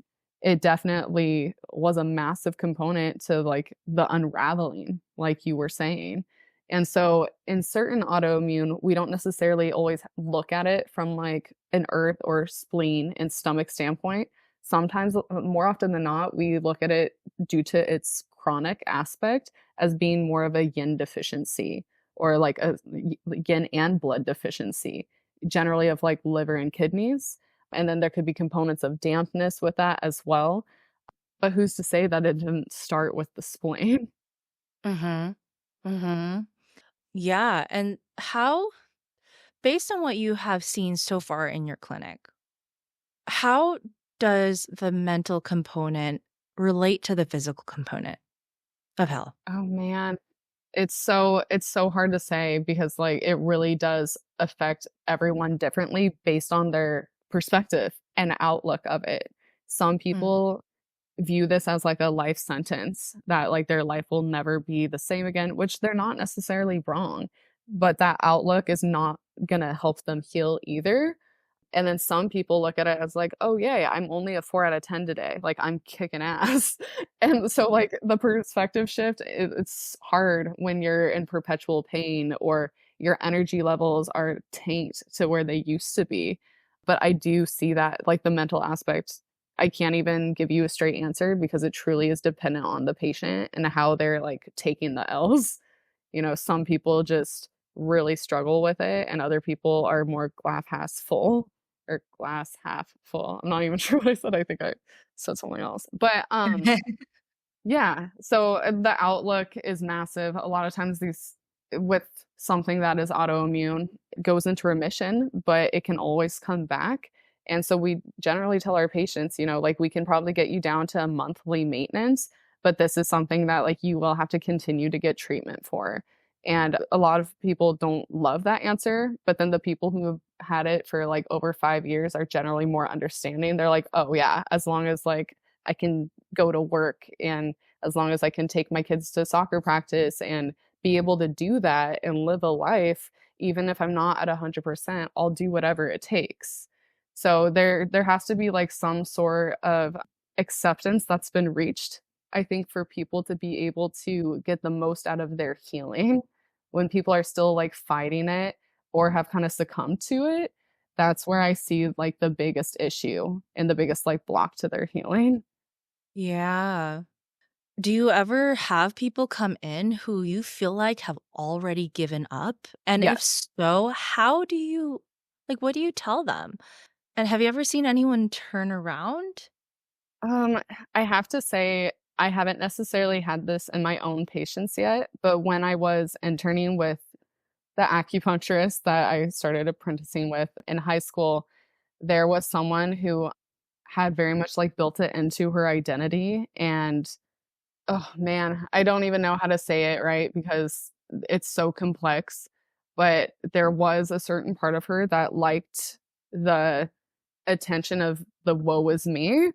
it definitely was a massive component to like the unraveling, like you were saying. And so in certain autoimmune, we don't necessarily always look at it from like an earth or spleen and stomach standpoint. Sometimes, more often than not, we look at it due to its chronic aspect as being more of a yin deficiency or like a yin and blood deficiency, generally of like liver and kidneys. And then there could be components of dampness with that as well. But who's to say that it didn't start with the spleen? Mhm. Mhm. Yeah, and how based on what you have seen so far in your clinic, how does the mental component relate to the physical component of health? Oh man, it's so hard to say because like it really does affect everyone differently based on their perspective and outlook of it. Some Mm, people view this as like a life sentence that like their life will never be the same again, which they're not necessarily wrong, but that outlook is not going to help them heal either. And then some people look at it as like, "Oh, yeah, I'm only a 4 out of 10 today. Like, I'm kicking ass." And so, like, the perspective shift, it's hard when you're in perpetual pain or your energy levels are tanked to where they used to be. But I do see that, like, the mental aspect, I can't even give you a straight answer because it truly is dependent on the patient and how they're, like, taking the L's. You know, some people just really struggle with it, and other people are more glass half full or glass half full. I'm not even sure what I said. I think I said something else. But yeah, so the outlook is massive. A lot of times these with something that is autoimmune it goes into remission, but it can always come back. And so we generally tell our patients, you know, like we can probably get you down to a monthly maintenance, but this is something that like you will have to continue to get treatment for. And a lot of people don't love that answer, but then the people who have had it for like over 5 years are generally more understanding. They're like, "Oh yeah, as long as like I can go to work and as long as I can take my kids to soccer practice and be able to do that and live a life, even if I'm not at 100%, I'll do whatever it takes." So there has to be like some sort of acceptance that's been reached, I think, for people to be able to get the most out of their healing. When people are still like fighting it or have kind of succumbed to it, that's where I see like the biggest issue and the biggest like block to their healing. yeah. Do you ever have people come in who you feel like have already given up? And if Yes. so, how do you what do you tell them? And have you ever seen anyone turn around? Um, I have to say I haven't necessarily had this in my own patients yet, but when I was interning with the acupuncturist that I started apprenticing with in high school, there was someone who had very much like built it into her identity. And oh man, I don't even know how to say it right because it's so complex. But there was a certain part of her that liked the attention of the woe is me.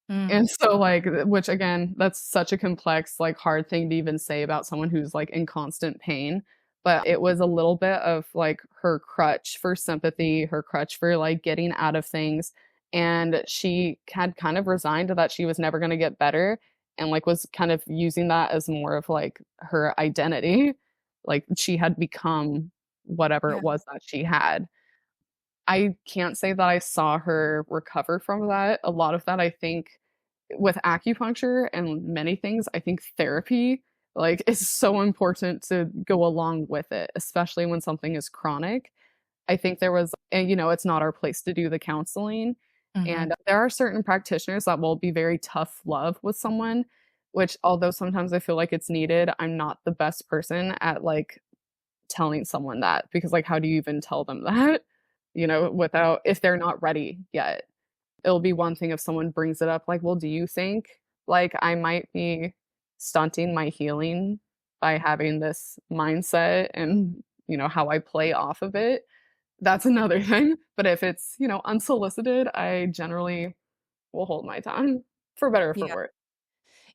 Mm, And so, like, which again, that's such a complex, like, hard thing to even say about someone who's, like, in constant pain, but it was a little bit of, like, her crutch for sympathy, her crutch for, like, getting out of things, and she had kind of resigned that she was never gonna get better and, like, was kind of using that as more of, like, her identity. Like, she had become whatever yeah. it was that she had. I can't say that I saw her recover from that. A lot of that, I think, with acupuncture and many things, I think therapy, like, is so important to go along with it, especially when something is chronic. I think there was and, you know, it's not our place to do the counseling, Mhm. and there are certain practitioners that will be very tough love with someone, which although sometimes I feel like it's needed, I'm not the best person at, like, telling someone that because, like, how do you even tell them that, you know, without if they're not ready yet? It'll be one thing if someone brings it up, like, "Well, do you think, like, I might be stunting my healing by having this mindset and, you know, how I play off of it?" That's another thing, but if it's, you know, unsolicited, I generally will hold my tongue, for better or for Yeah. worse.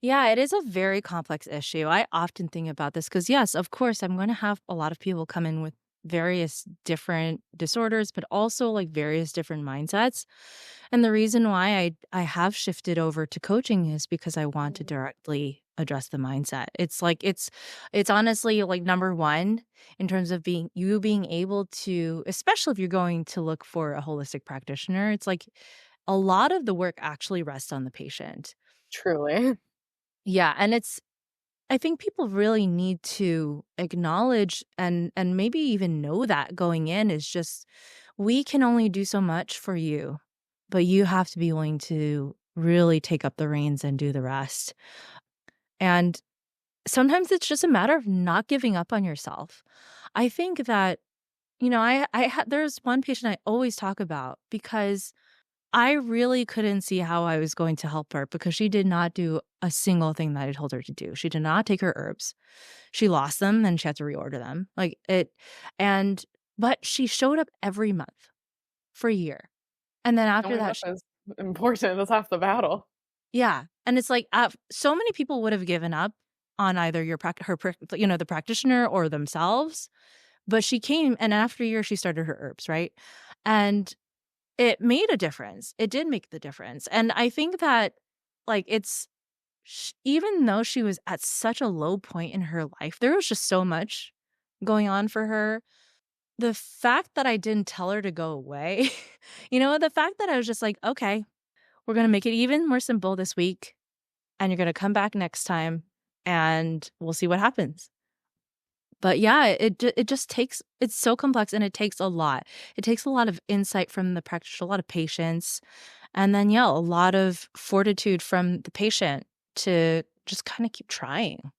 Yeah, it is a very complex issue. I often think about this because, yes, of course, I'm going to have a lot of people come in with various different disorders, but also like various different mindsets. And the reason why I have shifted over to coaching is because I want to Mhm. directly address the mindset. It's like it's honestly like number 1 in terms of being able to, especially if you're going to look for a holistic practitioner, it's like a lot of the work actually rests on the patient. Truly. Yeah, and I think people really need to acknowledge and maybe even know that going in is just we can only do so much for you, but you have to be willing to really take up the reins and do the rest. And sometimes it's just a matter of not giving up on yourself. I think that, there's one patient I always talk about because I really couldn't see how I was going to help her because she did not do a single thing that I told her to do. She did not take her herbs. She lost them and she had to reorder them. And but she showed up every month for a year. And then after Showing that, up is important. That's half the battle. yeah. And it's like so many people would have given up on either the practitioner or themselves. But she came, and after a year, she started her herbs, right? And it made a difference. It did make the difference. And I think that, like, even though she was at such a low point in her life, there was just so much going on for her. The fact that I didn't tell her to go away, the fact that I was just like, okay, we're going to make it even more simple this week, and you're going to come back next time, and we'll see what happens. But yeah, it just takes it's so complex and it takes a lot. It takes a lot of insight from the practitioner, a lot of patience, and then, yeah, a lot of fortitude from the patient to just kinda keep trying.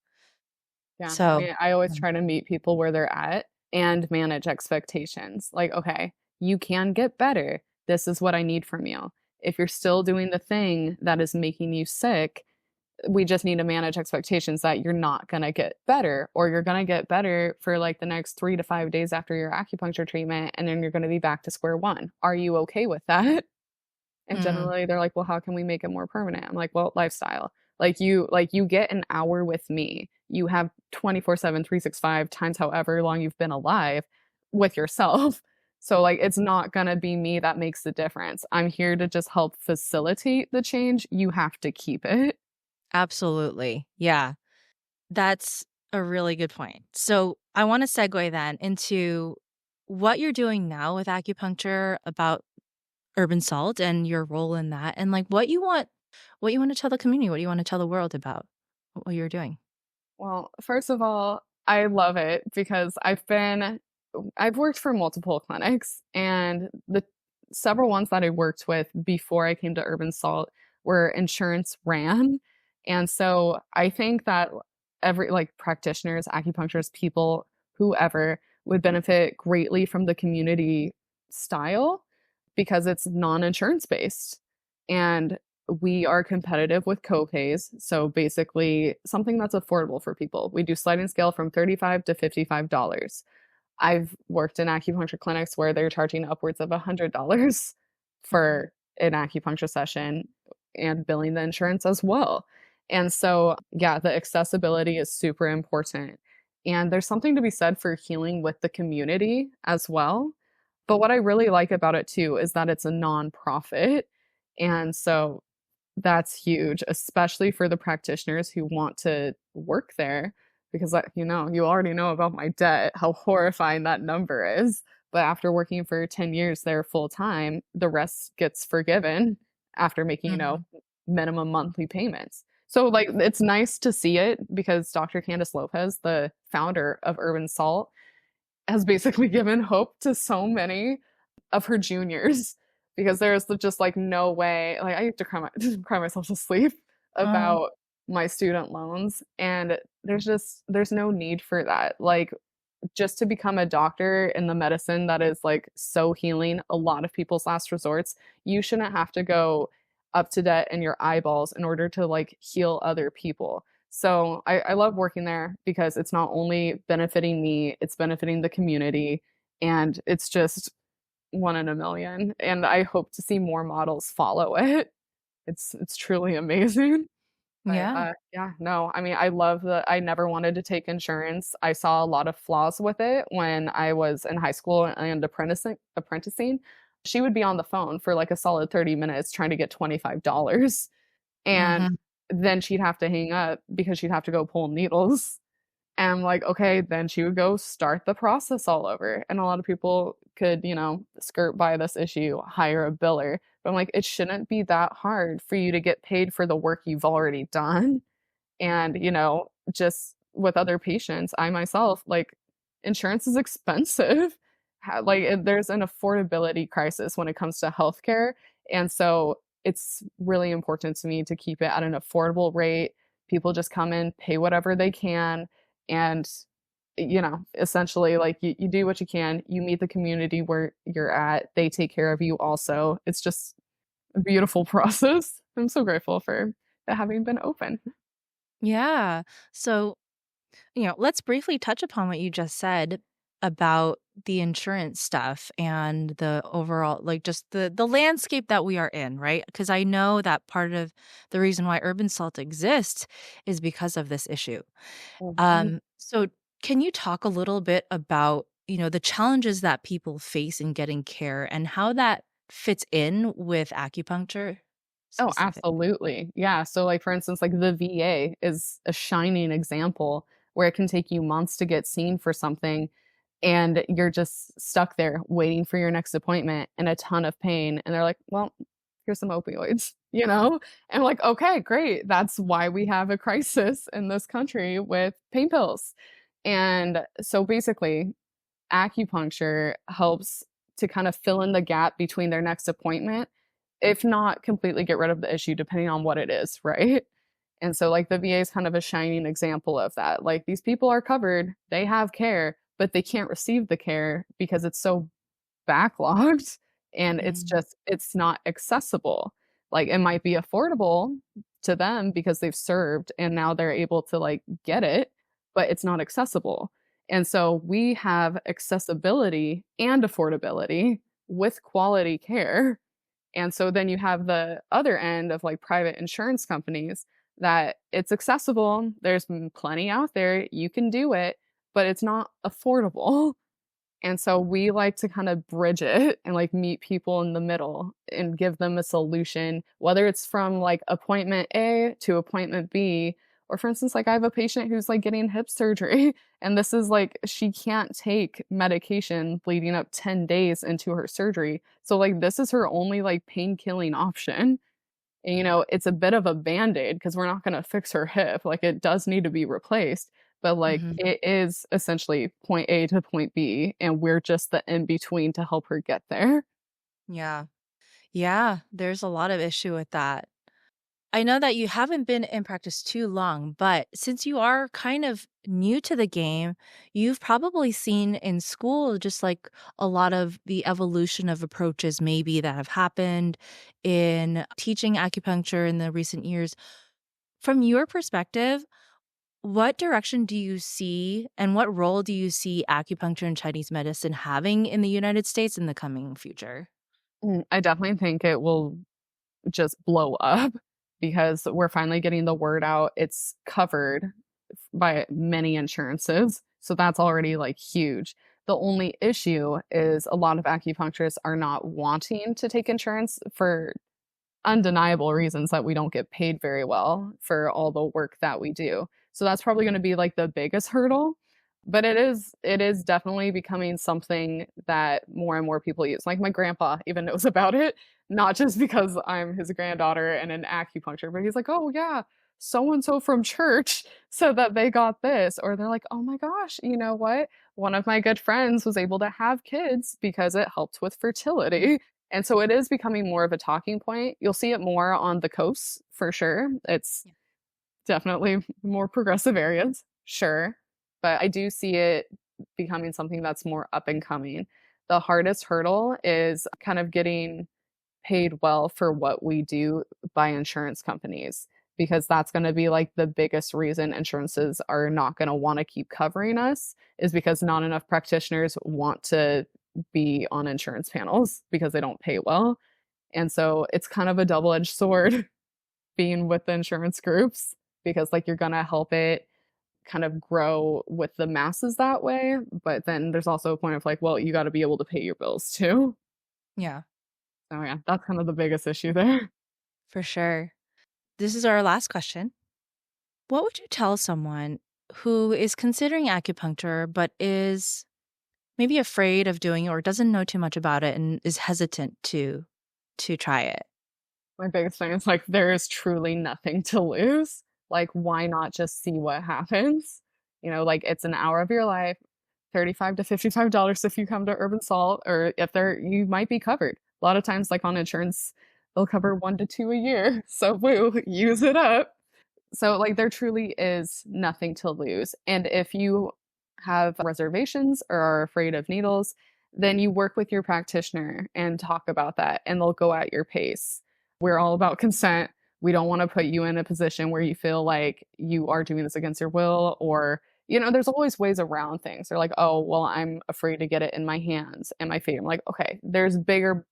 Yeah, I So mean, I always mm, try to meet people where they're at and manage expectations. Like, okay, you can get better. This is what I need from you. If you're still doing the thing that is making you sick, we just need to manage expectations that you're not going to get better, or you're going to get better for like the next 3 to 5 days after your acupuncture treatment, and then you're going to be back to square one. Are you okay with that? And mm, generally they're like, "Well, how can we make it more permanent?" I'm like, "Well, lifestyle. Like you get an hour with me. You have 24/7, 365 times however long you've been alive with yourself." So like it's not going to be me that makes the difference. I'm here to just help facilitate the change. You have to keep it. absolutely. Yeah, that's a really good point. So I wanna segue then into what you're doing now with acupuncture about urban salt and your role in that, and, like, what you wanna tell the community, what you wanna tell the world about what you're doing. Well, first of all, I love it because I've worked for multiple clinics, and the several ones that I worked with before I came to Urban Salt were insurance ran. And so I think that every like practitioners, acupuncturists, people, whoever would benefit greatly from the community style because it's non-insurance based. And we are competitive with copays. So basically something that's affordable for people. We do sliding scale from $35 to $55. I've worked in acupuncture clinics where they're charging upwards of $100 Mhm. for an acupuncture session and billing the insurance as well. And so, yeah, the accessibility is super important. And there's something to be said for healing with the community as well. But what I really like about it too is that it's a nonprofit. And so that's huge, especially for the practitioners who want to work there because you already know about my debt, how horrifying that number is. But after working for 10 years there full time, the rest gets forgiven after making, Mhm. minimum monthly payments. So like it's nice to see it because Dr. Candice Lopez, the founder of Urban Salt, has basically given hope to so many of her juniors because there's just like no way. Like I used to cry myself to sleep Oh, about my student loans, and there's no need for that. Like just to become a doctor in the medicine that is like so healing, a lot of people's last resorts, you shouldn't have to go up to debt in your eyeballs in order to like heal other people. So I love working there because it's not only benefiting me, it's benefiting the community, and it's just one in a million. And I hope to see more models follow it. It's truly amazing. But, Yeah. yeah, no, I mean, I never wanted to take insurance. I saw a lot of flaws with it when I was in high school and apprenticing. She would be on the phone for, like, a solid 30 minutes trying to get $25, and Mhm. then she'd have to hang up because she'd have to go pull needles. And I'm like, "Okay," then she would go start the process all over, and a lot of people could, skirt by this issue, hire a biller, but I'm like, "It shouldn't be that hard for you to get paid for the work you've already done." And, just with other patients, I myself, like, insurance is expensive. There's an affordability crisis when it comes to healthcare, and so it's really important to me to keep it at an affordable rate. People just come in, pay whatever they can, and, essentially, like, you do what you can, you meet the community where you're at, they take care of you also. It's just a beautiful process. I'm so grateful for it having been open. Yeah. So, let's briefly touch upon what you just said about the insurance stuff and the overall, like, just the landscape that we are in, right? Because I know that part of the reason why urban salt exists is because of this issue. Mhm. So can you talk a little bit about, the challenges that people face in getting care and how that fits in with acupuncture Oh, specifically? absolutely. Yeah. So, like, for instance, like the VA is a shining example where it can take you months to get seen for something, and you're just stuck there waiting for your next appointment in a ton of pain. And they're like, well, here's some opioids, And I'm like, okay, great. That's why we have a crisis in this country with pain pills. And so basically, acupuncture helps to kind of fill in the gap between their next appointment, if not completely get rid of the issue, depending on what it is, right? And so, like, the VA is kind of a shining example of that. Like, these people are covered, they have care, but they can't receive the care because it's so backlogged and Mm, it's not accessible. Like, it might be affordable to them because they've served and now they're able to, like, get it, but it's not accessible. And so we have accessibility and affordability with quality care. And so then you have the other end of, like, private insurance companies that it's accessible, there's plenty out there, you can do it, but it's not affordable. And so we like to kind of bridge it and, like, meet people in the middle and give them a solution, whether it's from, like, appointment A to appointment B. Or, for instance, like, I have a patient who's, like, getting hip surgery, and this is like, she can't take medication leading up 10 days into her surgery. So, like, this is her only, like, pain killing option. And, it's a bit of a band-aid because we're not gonna fix her hip, like, it does need to be replaced, but, like, mhm. it is essentially point A to point B, and we're just the in between to help her get there. Yeah. Yeah, there's a lot of issue with that. I know that you haven't been in practice too long, but since you are kind of new to the game, you've probably seen in school just like a lot of the evolution of approaches maybe that have happened in teaching acupuncture in the recent years. From your perspective, what direction do you see and what role do you see acupuncture and Chinese medicine having in the United States in the coming future? I definitely think it will just blow up because we're finally getting the word out. It's covered by many insurances, so that's already, like, huge. The only issue is a lot of acupuncturists are not wanting to take insurance for undeniable reasons that we don't get paid very well for all the work that we do. So that's probably gonna be, like, the biggest hurdle, but it is definitely becoming something that more and more people use. Like, my grandpa even knows about it, not just because I'm his granddaughter and an acupuncture, but he's like, "Oh, yeah, so and so from church said that they got this," or they're like, "Oh my gosh, you know what? One of my good friends was able to have kids because it helped with fertility." And so it is becoming more of a talking point. You'll see it more on the coasts for sure. It's Yeah. definitely more progressive areas, sure. But I do see it becoming something that's more up and coming. The hardest hurdle is kind of getting paid well for what we do by insurance companies because that's going to be, like, the biggest reason insurances are not going to want to keep covering us is because not enough practitioners want to be on insurance panels because they don't pay well. And so it's kind of a double-edged sword. being with the insurance groups because like you're gonna help it kind of grow with the masses that way. But then there's also a point of like, well, you got to be able to pay your bills too. Yeah, So yeah, that's kind of the biggest issue there. for sure. This is our last question. What would you tell someone who is considering acupuncture but is maybe afraid of doing it or doesn't know too much about it and is hesitant to try it? My biggest thing is like there is truly nothing to lose. Like, why not just see what happens? Like it's an hour of your life, $35 to $55 if you come to Urban Salt, or if they're you might be covered. A lot of times, like on insurance, they'll cover 1 to 2 a year. So we'll use it up. So like there truly is nothing to lose. And if you have reservations or are afraid of needles, then you work with your practitioner and talk about that and they'll go at your pace. We're all about consent. We don't want to put you in a position where you feel like you are doing this against your will or there's always ways around things. They're like, oh, well, I'm afraid to get it in my hands and my feet. I'm like, okay, there's bigger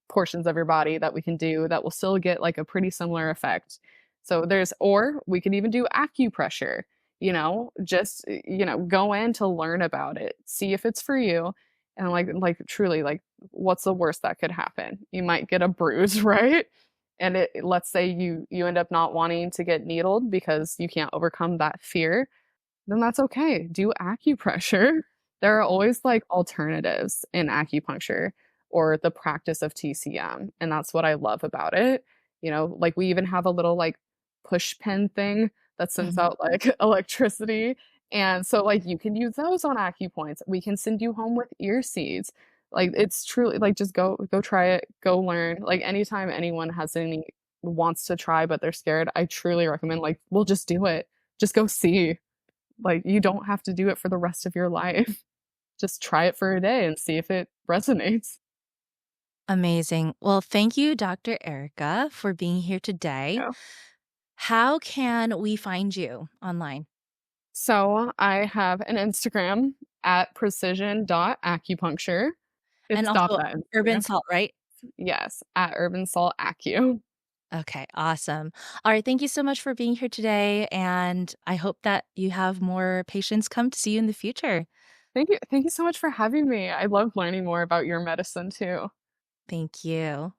portions of your body that we can do that will still get like a pretty similar effect. So or we could even do acupressure, just, go in to learn about it, see if it's for you. And like truly, like, what's the worst that could happen? You might get a bruise, right? And let's say you end up not wanting to get needled because you can't overcome that fear, then that's okay. Do acupressure. There are always like alternatives in acupuncture or the practice of TCM. And that's what I love about it. Like we even have a little like push pen thing that sends Mhm. out like electricity. And so like you can use those on acupoints. We can send you home with ear seeds. Like it's truly like just go try it, go learn. Like anytime anyone has any wants to try but they're scared, I truly recommend like we'll just do it. Just go see. Like, you don't have to do it for the rest of your life. Just try it for a day and see if it resonates. Amazing. Well, thank you, Dr. Erica, for being here today. Yeah. How can we find you online? So, I have an Instagram at precision.acupuncture. And It's dot also that Urban Instagram. Salt, right? Yes, at Urban Salt Acu. Okay, awesome. All right, thank you so much for being here today, and I hope that you have more patients come to see you in the future. Thank you. Thank you so much for having me. I love learning more about your medicine too. Thank you.